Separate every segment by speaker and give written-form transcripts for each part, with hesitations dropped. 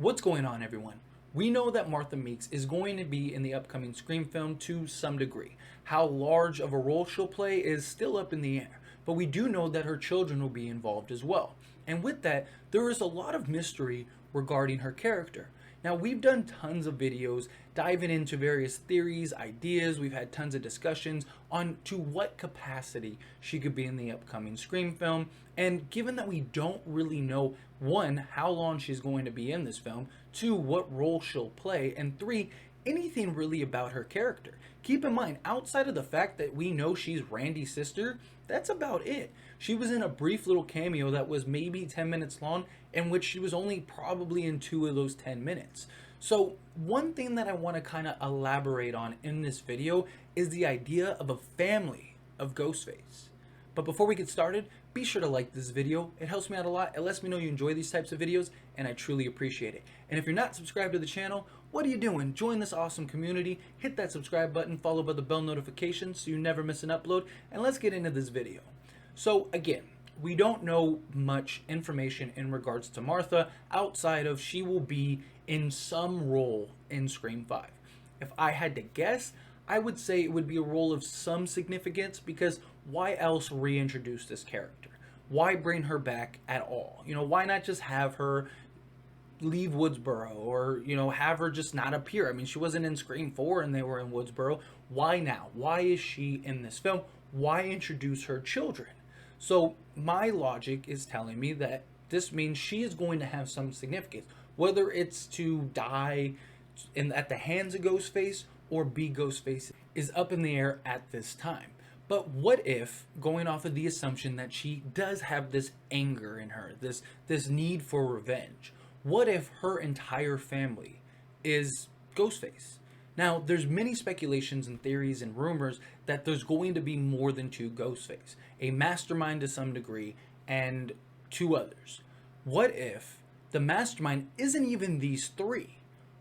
Speaker 1: What's going on, everyone? We know that Martha Meeks is going to be in the upcoming Scream film to some degree. How large of a role she'll play is still up in the air, but we do know that her children will be involved as well. And with that, there is a lot of mystery regarding her character. Now, we've done tons of videos diving into various theories, ideas. We've had tons of discussions on to what capacity she could be in the upcoming Scream film. And given that we don't really know, one, how long she's going to be in this film, two, what role she'll play, and three, anything really about her character. Keep in mind, outside of the fact that we know she's Randy's sister, that's about it. She was in a brief little cameo that was maybe 10 minutes long, in which she was only probably in 2 of those 10 minutes. So one thing that I want to kind of elaborate on in this video is the idea of a family of Ghostface. But before we get started, be sure to like this video. It helps me out a lot. It lets me know you enjoy these types of videos, and I truly appreciate it. And if you're not subscribed to the channel, what are you doing? Join this awesome community. Hit that subscribe button, followed by the bell notification so you never miss an upload, and let's get into this video. So again, we don't know much information in regards to Martha outside of she will be in some role in Scream 5. If I had to guess, I would say it would be a role of some significance, because why else reintroduce this character? Why bring her back at all? Why not just have her leave Woodsboro, or have her just not appear? I mean, she wasn't in Scream 4 and they were in Woodsboro. Why now? Why is she in this film? Why introduce her children? So my logic is telling me that this means she is going to have some significance, whether it's to die at the hands of Ghostface or be Ghostface is up in the air at this time. But what if, going off of the assumption that she does have this anger in her, this need for revenge, what if her entire family is Ghostface? Now, there's many speculations and theories and rumors that there's going to be more than 2 Ghostface, a mastermind to some degree, and 2 others. What if the mastermind isn't even these 3?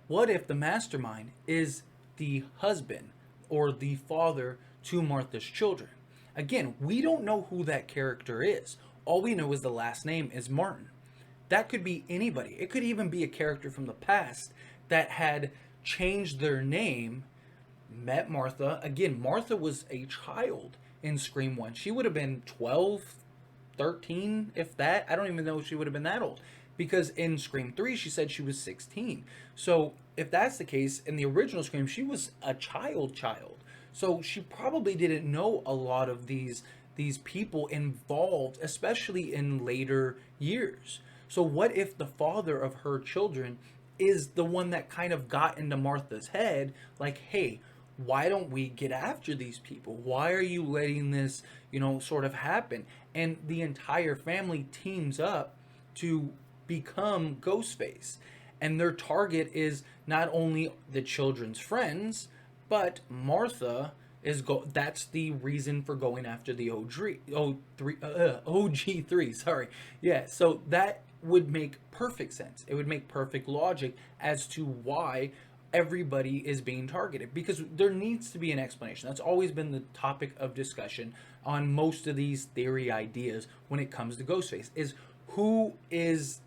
Speaker 1: What if the mastermind is the husband or the father to Martha's children? Again, we don't know who that character is. All we know is the last name is Martin. That could be anybody. It could even be a character from the past that had changed their name, met Martha. Again, Martha was a child in Scream 1. She would have been 12, 13, if that. I don't even know if she would have been that old, because in Scream 3 she said she was 16. So if that's the case, in the original Scream she was a child. So she probably didn't know a lot of these people involved, especially in later years. So what if the father of her children is the one that kind of got into Martha's head, like, hey, why don't we get after these people? Why are you letting this, sort of happen? And the entire family teams up to become Ghostface. And their target is not only the children's friends, but Martha is that's the reason for going after the OG3, sorry. Yeah, so that would make perfect sense. It would make perfect logic as to why everybody is being targeted, because there needs to be an explanation. That's always been the topic of discussion on most of these theory ideas when it comes to Ghostface, is who is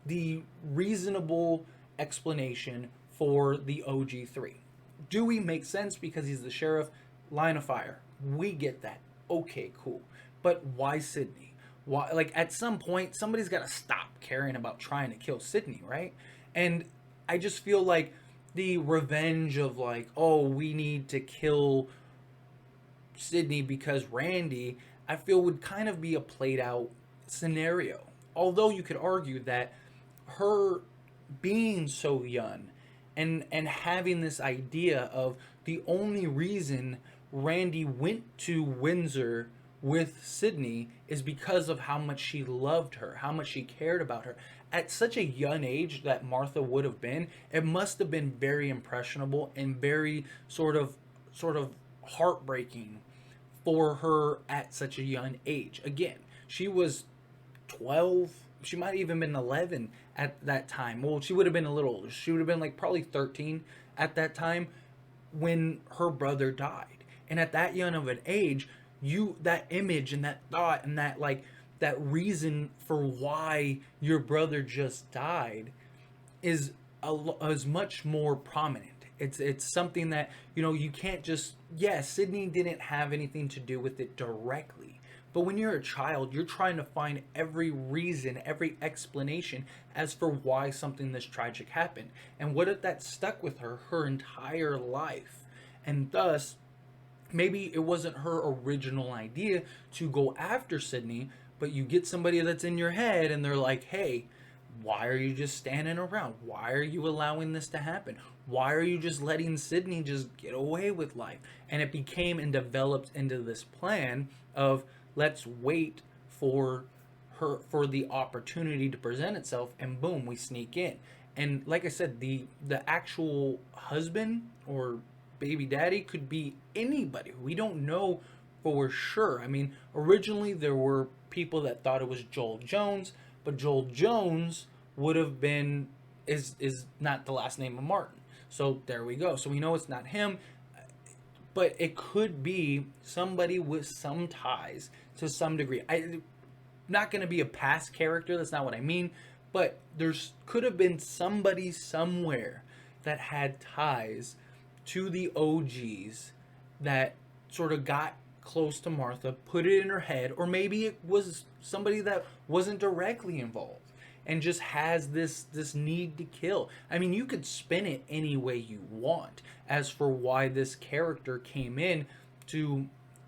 Speaker 1: the reasonable explanation for the OG3. Dewey makes sense because he's the sheriff. Line of fire, we get that. Okay, cool. But why Sidney? Why? Like, at some point somebody's got to stop caring about trying to kill Sidney, right? And I just feel like the revenge of, like, oh, we need to kill Sidney because Randy, I feel would kind of be a played out scenario. Although you could argue that her being so young and having this idea of the only reason Randy went to Windsor with Sidney is because of how much she loved her, how much she cared about her. At such a young age that Martha would have been, it must have been very impressionable and very sort of heartbreaking for her at such a young age. Again, she was 12, she might have even been 11 at that time. Well, she would have been a little older. She would have been like probably 13 at that time when her brother died. And at that young of an age, that image and that thought and that reason for why your brother just died is is much more prominent. It's something that, you know, you can't just, yeah, Sydney didn't have anything to do with it directly. But when you're a child, you're trying to find every reason, every explanation as for why something this tragic happened. And what if that stuck with her her entire life? And thus, maybe it wasn't her original idea to go after Sydney, but you get somebody that's in your head and they're like, hey, why are you just standing around? Why are you allowing this to happen? Why are you just letting Sydney just get away with life? And it became and developed into this plan of, let's wait for for the opportunity to present itself, and boom, we sneak in. And like I said, the actual husband or baby daddy could be anybody. We don't know for sure. I mean, originally there were people that thought it was Joel Jones, but Joel Jones would have been is not the last name of Martin. So there we go. So we know it's not him, but it could be somebody with some ties to some degree. I not going to be a past character, that's not what I mean, but there's could have been somebody somewhere that had ties to the OGs that sort of got close to Martha, put it in her head, or maybe it was somebody that wasn't directly involved and just has this need to kill. I mean, you could spin it any way you want as for why this character came in to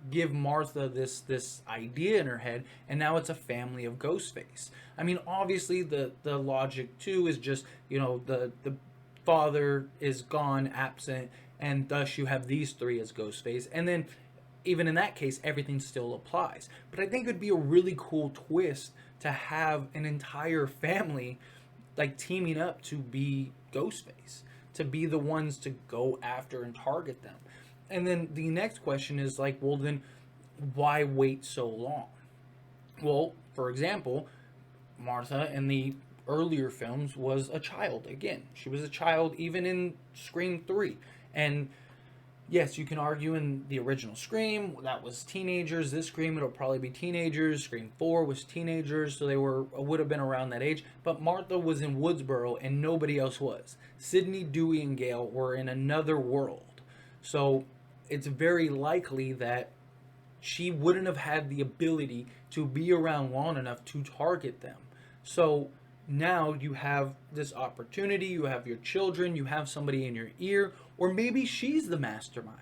Speaker 1: give Martha this idea in her head, and now it's a family of Ghostface. I mean, obviously the logic too is just, you know, the father is gone, absent, and thus you have these three as Ghostface, and then even in that case everything still applies. But I think it would be a really cool twist to have an entire family like teaming up to be Ghostface, to be the ones to go after and target them. And then the next question is like, well, then why wait so long? Well, for example, Martha in the earlier films was a child. Again, she was a child even in Scream 3. And yes, you can argue in the original Scream that was teenagers. This Scream, it'll probably be teenagers. Scream 4 was teenagers, so they would have been around that age. But Martha was in Woodsboro and nobody else was. Sydney, Dewey, and Gale were in another world. So it's very likely that she wouldn't have had the ability to be around long enough to target them. So now you have this opportunity, you have your children, you have somebody in your ear, or maybe she's the mastermind.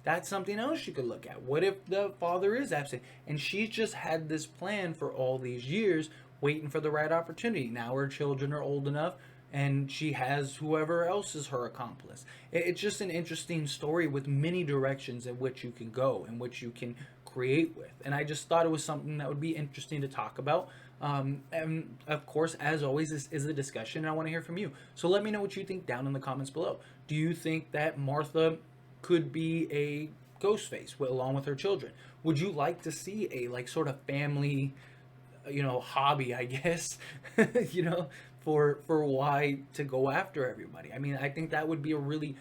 Speaker 1: That's something else you could look at. What if the father is absent and she's just had this plan for all these years, waiting for the right opportunity? Now her children are old enough and she has whoever else is her accomplice. It's just an interesting story with many directions in which you can go, in which you can create with. And I just thought it was something that would be interesting to talk about. And of course, as always, this is a discussion and I want to hear from you. So let me know what you think down in the comments below. Do you think that Martha could be a Ghostface along with her children? Would you like to see a like sort of family, you know, hobby, I guess, you know, for why to go after everybody? I mean, I think that would be a really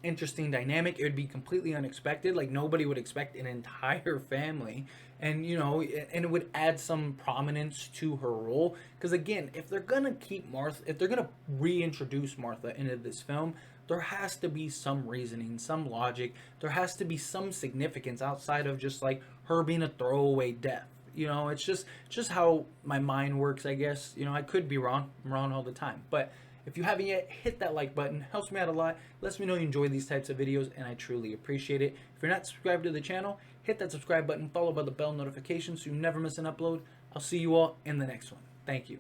Speaker 1: interesting dynamic. It would be completely unexpected. Like nobody would expect an entire family, and you know, and it would add some prominence to her role. Because again, if they're gonna keep Martha, if they're gonna reintroduce Martha into this film, there has to be some reasoning, some logic. There has to be some significance outside of just like her being a throwaway death. You know, it's just how my mind works, I guess. You know, I could be wrong. I'm wrong all the time. But if you haven't yet, hit that like button. Helps me out a lot. Lets me know you enjoy these types of videos, and I truly appreciate it. If you're not subscribed to the channel, hit that subscribe button, followed by the bell notification so you never miss an upload. I'll see you all in the next one. Thank you.